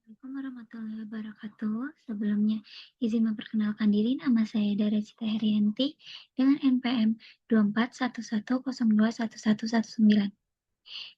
Assalamualaikum warahmatullahi wabarakatuh. Sebelumnya, izin memperkenalkan diri, nama saya Dara Cita Herianti dengan NPM 2411021119.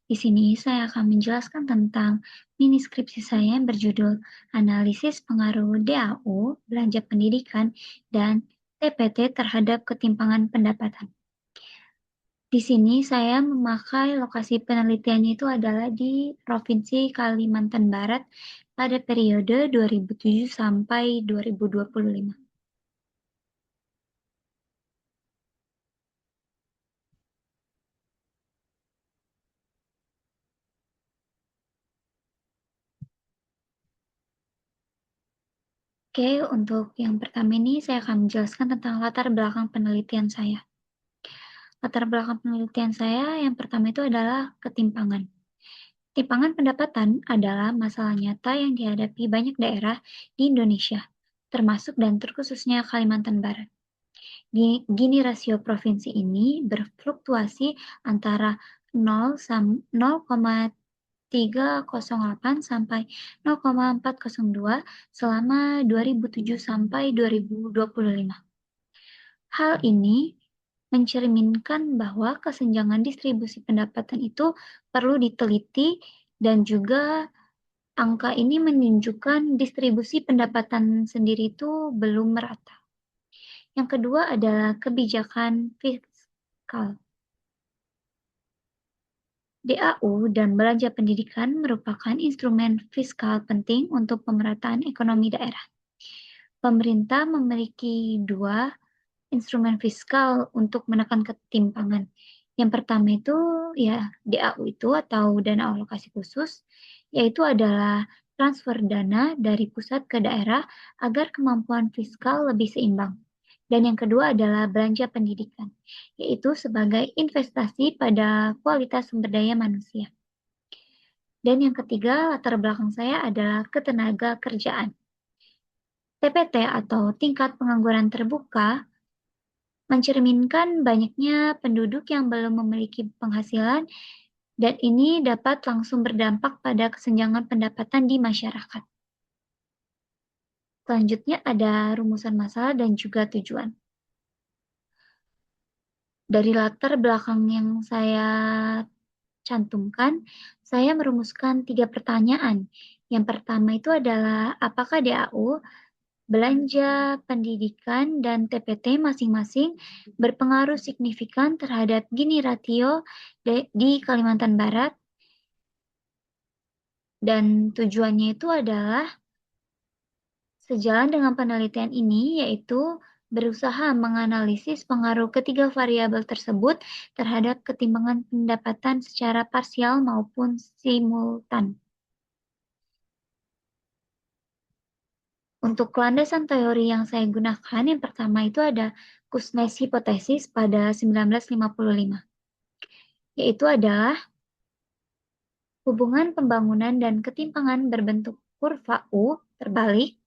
Di sini saya akan menjelaskan tentang mini skripsi saya yang berjudul Analisis Pengaruh DAU, Belanja Pendidikan, dan TPT terhadap Ketimpangan Pendapatan. Di sini saya memakai lokasi penelitiannya itu adalah di Provinsi Kalimantan Barat pada periode 2007 sampai 2025. Oke, untuk yang pertama ini saya akan menjelaskan tentang latar belakang penelitian saya. Latar belakang penelitian saya yang pertama itu adalah ketimpangan. Ketimpangan pendapatan adalah masalah nyata yang dihadapi banyak daerah di Indonesia, termasuk dan terkhususnya Kalimantan Barat. Gini rasio provinsi ini berfluktuasi antara 0,308 sampai 0,402 selama 2007 sampai 2025. Hal ini mencerminkan bahwa kesenjangan distribusi pendapatan itu perlu diteliti dan juga angka ini menunjukkan distribusi pendapatan sendiri itu belum merata. Yang kedua adalah kebijakan fiskal. DAU dan belanja pendidikan merupakan instrumen fiskal penting untuk pemerataan ekonomi daerah. Pemerintah memiliki dua instrumen fiskal untuk menekan ketimpangan. Yang pertama itu ya DAU itu atau dana alokasi khusus, yaitu adalah transfer dana dari pusat ke daerah agar kemampuan fiskal lebih seimbang. Dan yang kedua adalah belanja pendidikan, yaitu sebagai investasi pada kualitas sumber daya manusia. Dan yang ketiga, latar belakang saya adalah ketenaga kerjaan. TPT atau tingkat pengangguran terbuka mencerminkan banyaknya penduduk yang belum memiliki penghasilan dan ini dapat langsung berdampak pada kesenjangan pendapatan di masyarakat. Selanjutnya ada rumusan masalah dan juga tujuan. Dari latar belakang yang saya cantumkan, saya merumuskan 3 pertanyaan. Yang pertama itu adalah apakah DAU, belanja pendidikan, dan TPT masing-masing berpengaruh signifikan terhadap Gini ratio di Kalimantan Barat. Dan tujuannya itu adalah sejalan dengan penelitian ini, yaitu berusaha menganalisis pengaruh ketiga variabel tersebut terhadap ketimpangan pendapatan secara parsial maupun simultan. Untuk landasan teori yang saya gunakan, yang pertama itu ada Kuznets hipotesis pada 1955, yaitu adalah hubungan pembangunan dan ketimpangan berbentuk kurva U terbalik,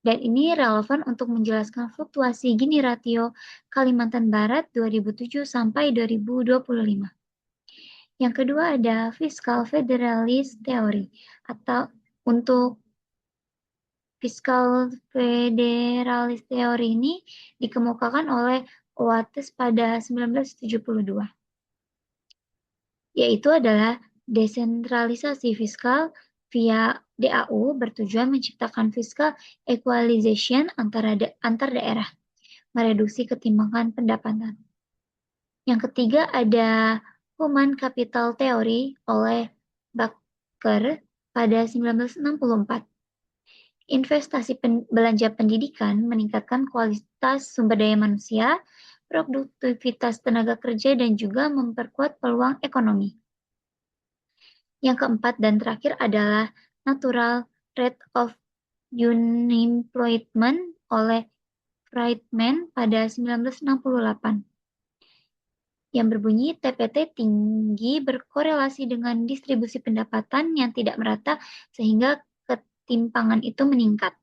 dan ini relevan untuk menjelaskan fluktuasi Gini ratio Kalimantan Barat 2007 sampai 2025. Yang kedua ada Fiscal Federalist Theory atau untuk Fiskal Federalis teori ini dikemukakan oleh Oates pada 1972, yaitu adalah desentralisasi fiskal via DAU bertujuan menciptakan fiscal equalization antar daerah, mereduksi ketimpangan pendapatan. Yang ketiga ada Human Capital Theory oleh Bakker pada 1964. Investasi belanja pendidikan meningkatkan kualitas sumber daya manusia, produktivitas tenaga kerja, dan juga memperkuat peluang ekonomi. Yang keempat dan terakhir adalah Natural Rate of Unemployment oleh Friedman pada 1968. Yang berbunyi TPT tinggi berkorelasi dengan distribusi pendapatan yang tidak merata sehingga ketimpangan itu meningkat.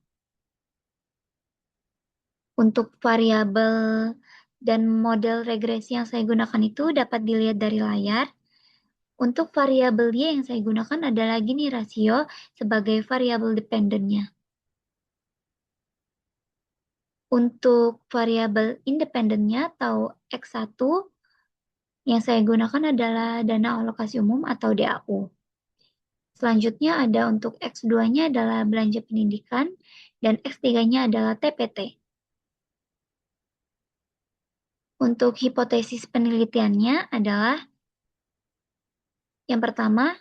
Untuk variabel dan model regresi yang saya gunakan itu dapat dilihat dari layar. Untuk variabel Y yang saya gunakan adalah Gini rasio sebagai variabel dependennya. Untuk variabel independennya atau X1 yang saya gunakan adalah dana alokasi umum atau DAU. Selanjutnya ada untuk X2-nya adalah belanja pendidikan dan X3-nya adalah TPT. Untuk hipotesis penelitiannya adalah yang pertama,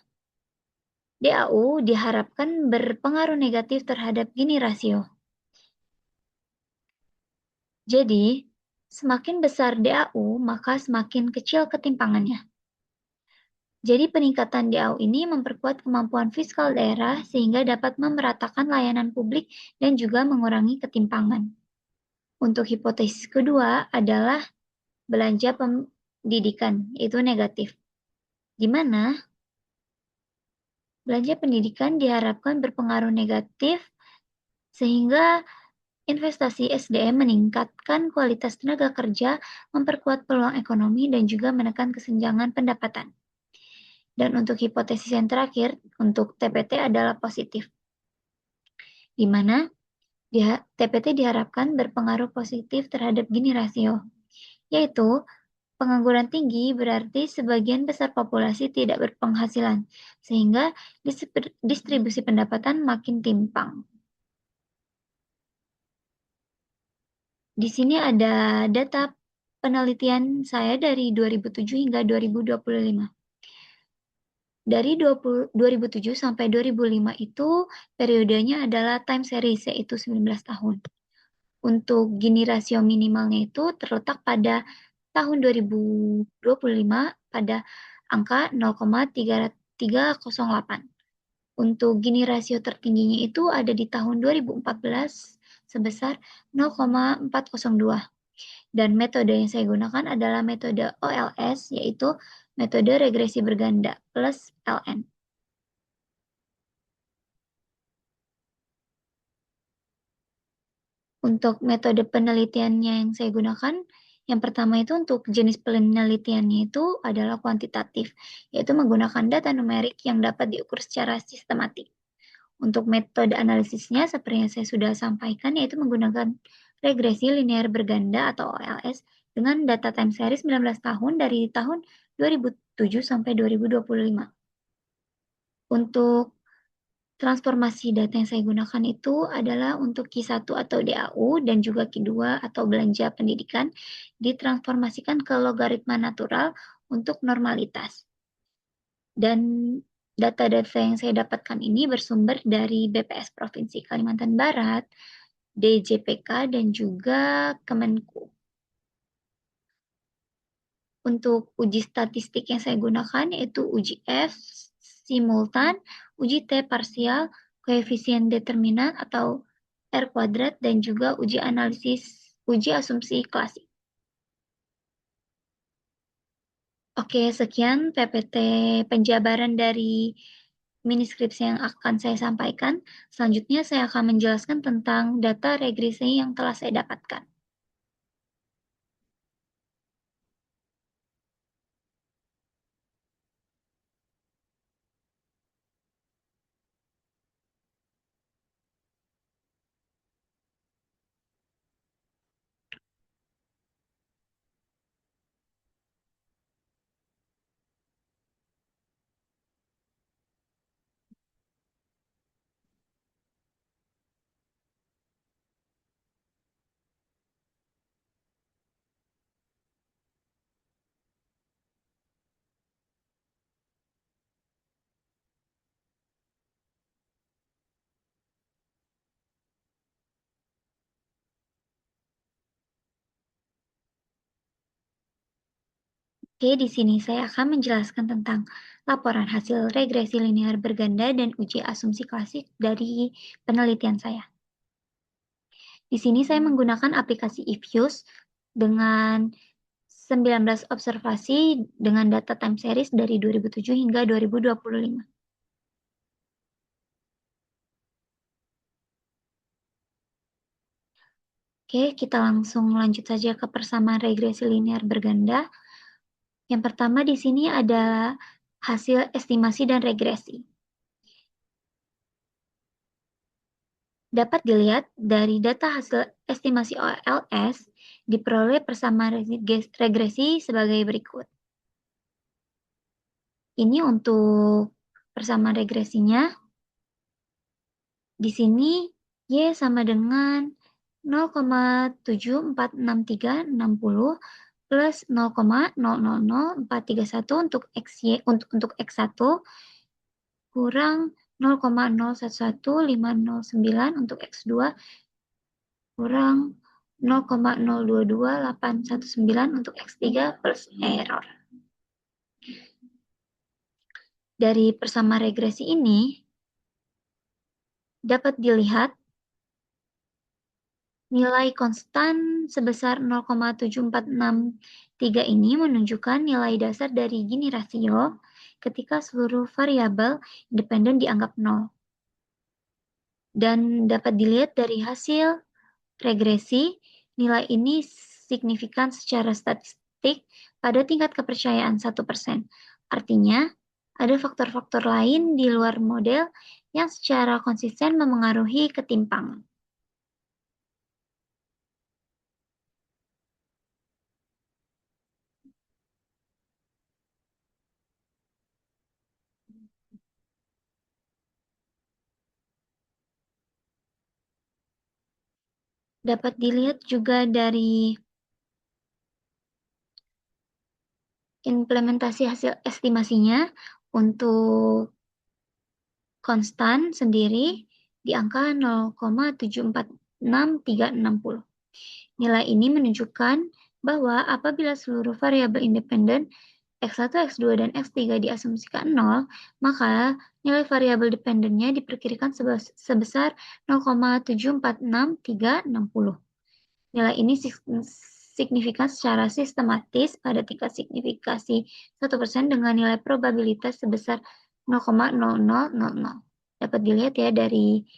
DAU diharapkan berpengaruh negatif terhadap Gini rasio. Jadi, semakin besar DAU, maka semakin kecil ketimpangannya. Jadi peningkatan DAU ini memperkuat kemampuan fiskal daerah sehingga dapat memeratakan layanan publik dan juga mengurangi ketimpangan. Untuk hipotesis kedua adalah belanja pendidikan, yaitu negatif. Di mana belanja pendidikan diharapkan berpengaruh negatif sehingga investasi SDM meningkatkan kualitas tenaga kerja, memperkuat peluang ekonomi, dan juga menekan kesenjangan pendapatan. Dan untuk hipotesis yang terakhir, untuk TPT adalah positif, di mana TPT diharapkan berpengaruh positif terhadap Gini rasio, yaitu pengangguran tinggi berarti sebagian besar populasi tidak berpenghasilan, sehingga distribusi pendapatan makin timpang. Di sini ada data penelitian saya dari 2007 hingga 2025. Dari 2007 sampai 2005 itu periodenya adalah time series, yaitu 19 tahun. Untuk Gini rasio minimalnya itu terletak pada tahun 2025 pada angka 0,3308. Untuk Gini rasio tertingginya itu ada di tahun 2014 sebesar 0,402. Dan metode yang saya gunakan adalah metode OLS, yaitu metode regresi berganda plus LN. Untuk metode penelitiannya yang saya gunakan, yang pertama itu untuk jenis penelitiannya itu adalah kuantitatif, yaitu menggunakan data numerik yang dapat diukur secara sistematik. Untuk metode analisisnya, seperti yang saya sudah sampaikan, yaitu menggunakan regresi linear berganda atau OLS dengan data time series 19 tahun dari tahun 2007 sampai 2025. Untuk transformasi data yang saya gunakan itu adalah untuk Q1 atau DAU dan juga Q2 atau belanja pendidikan ditransformasikan ke logaritma natural untuk normalitas. Dan data-data yang saya dapatkan ini bersumber dari BPS Provinsi Kalimantan Barat, DJPK, dan juga Kemenku. Untuk uji statistik yang saya gunakan yaitu uji F, simultan, uji T parsial, koefisien determinan atau R kuadrat, dan juga uji analisis, uji asumsi klasik. Oke, sekian PPT penjabaran dari mini skripsi yang akan saya sampaikan. Selanjutnya saya akan menjelaskan tentang data regresi yang telah saya dapatkan. Oke, di sini saya akan menjelaskan tentang laporan hasil regresi linear berganda dan uji asumsi klasik dari penelitian saya. Di sini saya menggunakan aplikasi Ifuse dengan 19 observasi dengan data time series dari 2007 hingga 2025. Oke, kita langsung lanjut saja ke persamaan regresi linear berganda. Yang pertama di sini ada hasil estimasi dan regresi. Dapat dilihat dari data hasil estimasi OLS diperoleh persamaan regresi sebagai berikut. Ini untuk persamaan regresinya. Di sini Y sama dengan 0,74660 plus 0,000431 untuk XY untuk X1 kurang 0,011509 untuk X2 kurang 0,022819 untuk X3 plus error. Dari persamaan regresi ini dapat dilihat nilai konstan sebesar 0,7463 ini menunjukkan nilai dasar dari Gini rasio ketika seluruh variabel independen dianggap 0. Dan dapat dilihat dari hasil regresi, nilai ini signifikan secara statistik pada tingkat kepercayaan 1%. Artinya, ada faktor-faktor lain di luar model yang secara konsisten memengaruhi ketimpangan. Dapat dilihat juga dari implementasi hasil estimasinya untuk konstan sendiri di angka 0,746360. Nilai ini menunjukkan bahwa apabila seluruh variabel independen X1, X2, dan X3 diasumsikan 0, maka nilai variabel dependennya diperkirakan sebesar 0,746360. Nilai ini signifikan secara sistematis pada tingkat signifikasi 1% dengan nilai probabilitas sebesar 0,0000. Dapat dilihat ya dari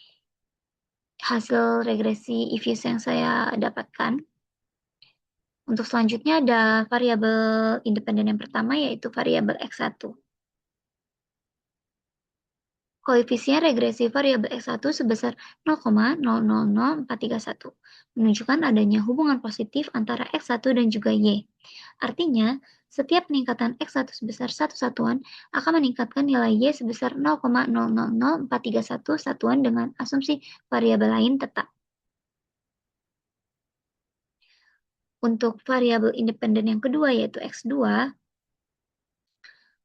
hasil regresi EViews yang saya dapatkan. Untuk selanjutnya ada variabel independen yang pertama yaitu variabel X1. Koefisien regresi variabel X1 sebesar 0,000431 menunjukkan adanya hubungan positif antara X1 dan juga Y. Artinya, setiap peningkatan X1 sebesar 1 satuan akan meningkatkan nilai Y sebesar 0,000431 satuan dengan asumsi variabel lain tetap. Untuk variabel independen yang kedua yaitu X2,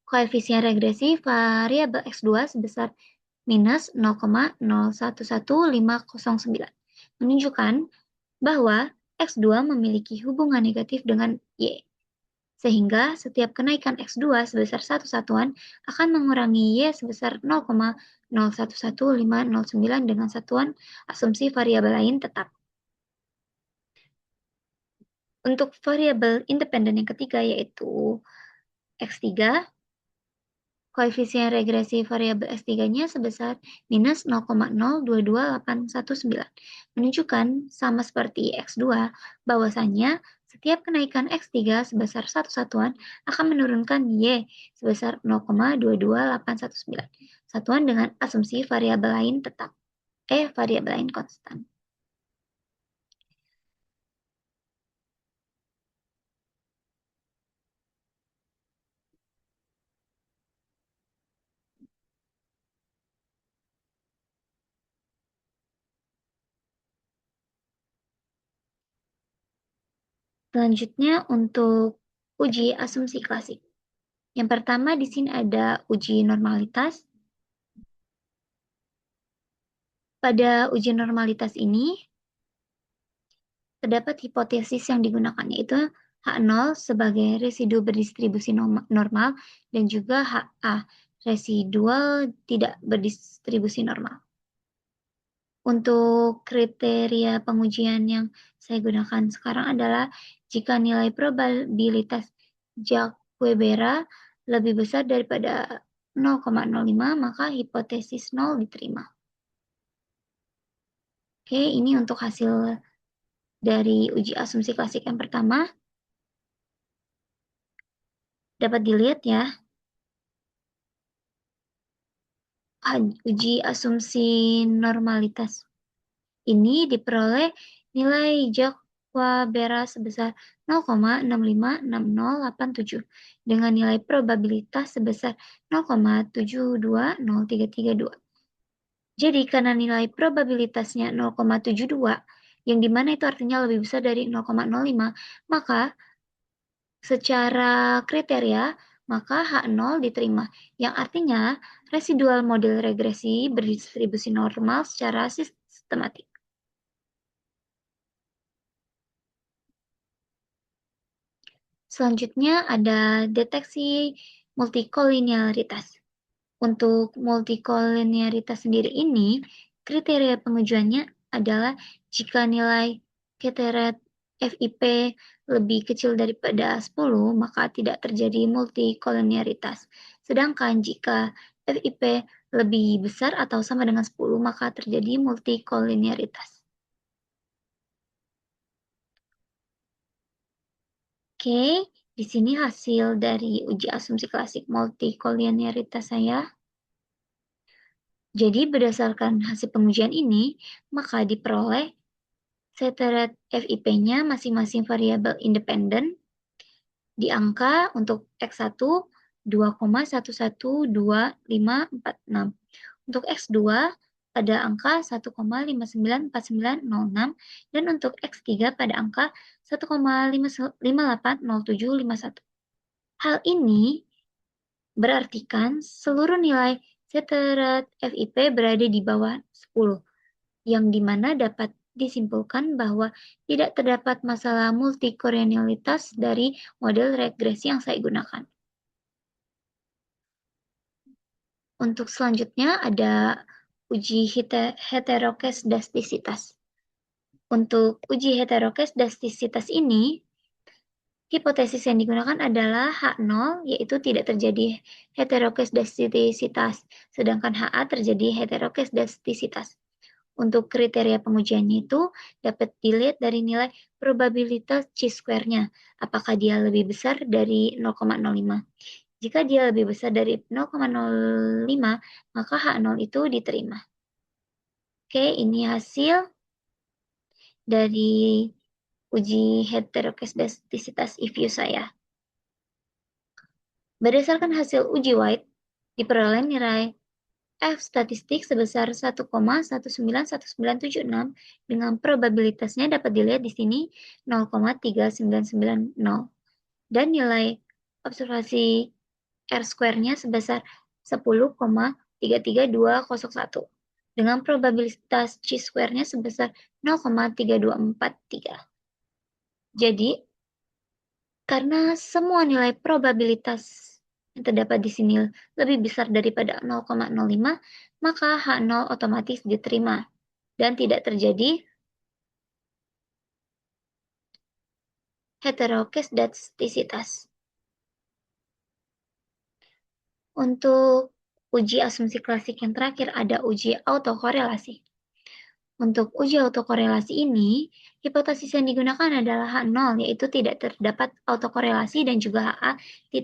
koefisien regresi variabel X2 sebesar minus 0,011509 menunjukkan bahwa X2 memiliki hubungan negatif dengan Y. Sehingga setiap kenaikan X2 sebesar 1 satuan akan mengurangi Y sebesar 0,011509 dengan satuan asumsi variabel lain tetap. Untuk variabel independen yang ketiga yaitu X3, koefisien regresi variabel X3-nya sebesar minus 0,022819, menunjukkan sama seperti X2, bahwasannya setiap kenaikan X3 sebesar 1 satuan akan menurunkan Y sebesar 0,22819, satuan dengan asumsi variabel lain tetap, variabel lain konstan. Selanjutnya untuk uji asumsi klasik. Yang pertama di sini ada uji normalitas. Pada uji normalitas ini terdapat hipotesis yang digunakan yaitu H0 sebagai residu berdistribusi normal dan juga HA residual tidak berdistribusi normal. Untuk kriteria pengujian yang saya gunakan sekarang adalah jika nilai probabilitas Jacques-Weber lebih besar daripada 0,05 maka hipotesis 0 diterima. Oke, ini untuk hasil dari uji asumsi klasik yang pertama. Dapat dilihat ya, uji asumsi normalitas. Ini diperoleh nilai Jacques-Vallée sebesar 0,656087 dengan nilai probabilitas sebesar 0,720332. Jadi karena nilai probabilitasnya 0,72, yang dimana itu artinya lebih besar dari 0,05, maka secara kriteria, maka H0 diterima, yang artinya residual model regresi berdistribusi normal secara sistematik. Selanjutnya ada deteksi multikolinearitas. Untuk multikolinearitas sendiri ini, kriteria pengujiannya adalah jika nilai Keteret FIP lebih kecil daripada 10, maka tidak terjadi multikolinearitas. Sedangkan jika FIP lebih besar atau sama dengan 10, maka terjadi multikolinearitas. Oke, di sini hasil dari uji asumsi klasik multikolinearitas saya. Jadi berdasarkan hasil pengujian ini, maka diperoleh Seteret FIP-nya masing-masing variabel independen di angka untuk X1 2,112546. Untuk X2 pada angka 1,594906 dan untuk X3 pada angka 1,580751. Hal ini berartikan seluruh nilai Seteret FIP berada di bawah 10, yang dimana dapat disimpulkan bahwa tidak terdapat masalah multikorinealitas dari model regresi yang saya gunakan. Untuk selanjutnya ada uji heteroskedastisitas. Untuk uji heteroskedastisitas ini, hipotesis yang digunakan adalah H0, yaitu tidak terjadi heteroskedastisitas, sedangkan HA terjadi heteroskedastisitas. Untuk kriteria pengujiannya itu dapat dilihat dari nilai probabilitas chi-square-nya. Apakah dia lebih besar dari 0,05? Jika dia lebih besar dari 0,05, maka H0 itu diterima. Oke, ini hasil dari uji heteroskedastisitas IVU saya. Berdasarkan hasil uji White, diperoleh nilai F statistik sebesar 1,191976 dengan probabilitasnya dapat dilihat di sini 0,3990 dan nilai observasi R-square-nya sebesar 10,33201 dengan probabilitas chi-square-nya sebesar 0,3243. Jadi, karena semua nilai probabilitas yang terdapat di sini lebih besar daripada 0,05, maka H0 otomatis diterima dan tidak terjadi heteroskedastisitas. Untuk uji asumsi klasik yang terakhir ada uji autokorelasi. Untuk uji autokorelasi ini, hipotesis yang digunakan adalah H0, yaitu tidak terdapat autokorelasi, dan juga HA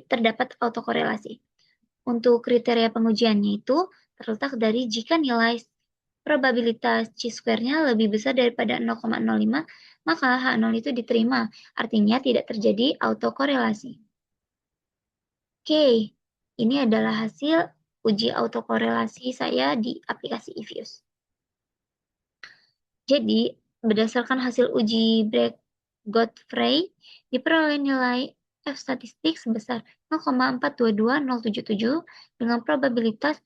terdapat autokorelasi. Untuk kriteria pengujiannya itu terletak dari jika nilai probabilitas chi-square-nya lebih besar daripada 0,05, maka H0 itu diterima, artinya tidak terjadi autokorelasi. Oke, ini adalah hasil uji autokorelasi saya di aplikasi eViews. Jadi, berdasarkan hasil uji Bragg-Godfrey, diperoleh nilai F statistik sebesar 0,422077 dengan probabilitas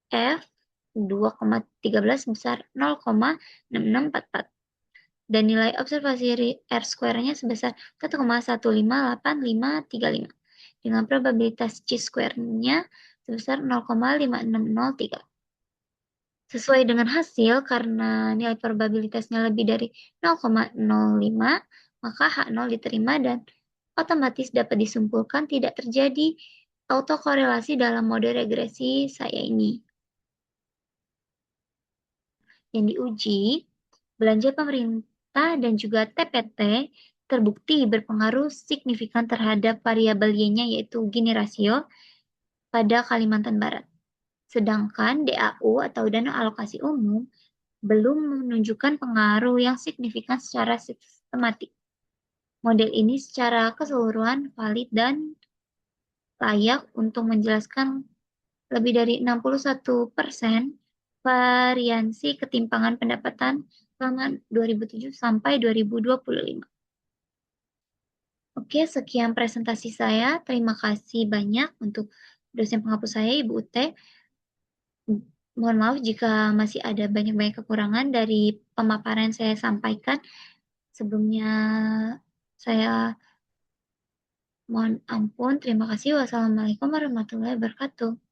F 2,13 sebesar 0,6644 dan nilai observasi R-square-nya sebesar 1,158535 dengan probabilitas chi-square-nya sebesar 0,5603. Sesuai dengan hasil, karena nilai probabilitasnya lebih dari 0,05, maka H0 diterima dan otomatis dapat disimpulkan tidak terjadi autokorelasi dalam mode regresi saya ini. Yang diuji, belanja pemerintah dan juga TPT terbukti berpengaruh signifikan terhadap variabel Y-nya, yaitu Gini rasio pada Kalimantan Barat. Sedangkan DAU atau dana alokasi umum belum menunjukkan pengaruh yang signifikan secara sistematik. Model ini secara keseluruhan valid dan layak untuk menjelaskan lebih dari 61% variansi ketimpangan pendapatan selama 2007 sampai 2025. Oke, sekian presentasi saya. Terima kasih banyak untuk dosen penghapus saya, Ibu Ute. Mohon maaf jika masih ada banyak-banyak kekurangan dari pemaparan yang saya sampaikan. Sebelumnya saya mohon ampun. Terima kasih. Wassalamualaikum warahmatullahi wabarakatuh.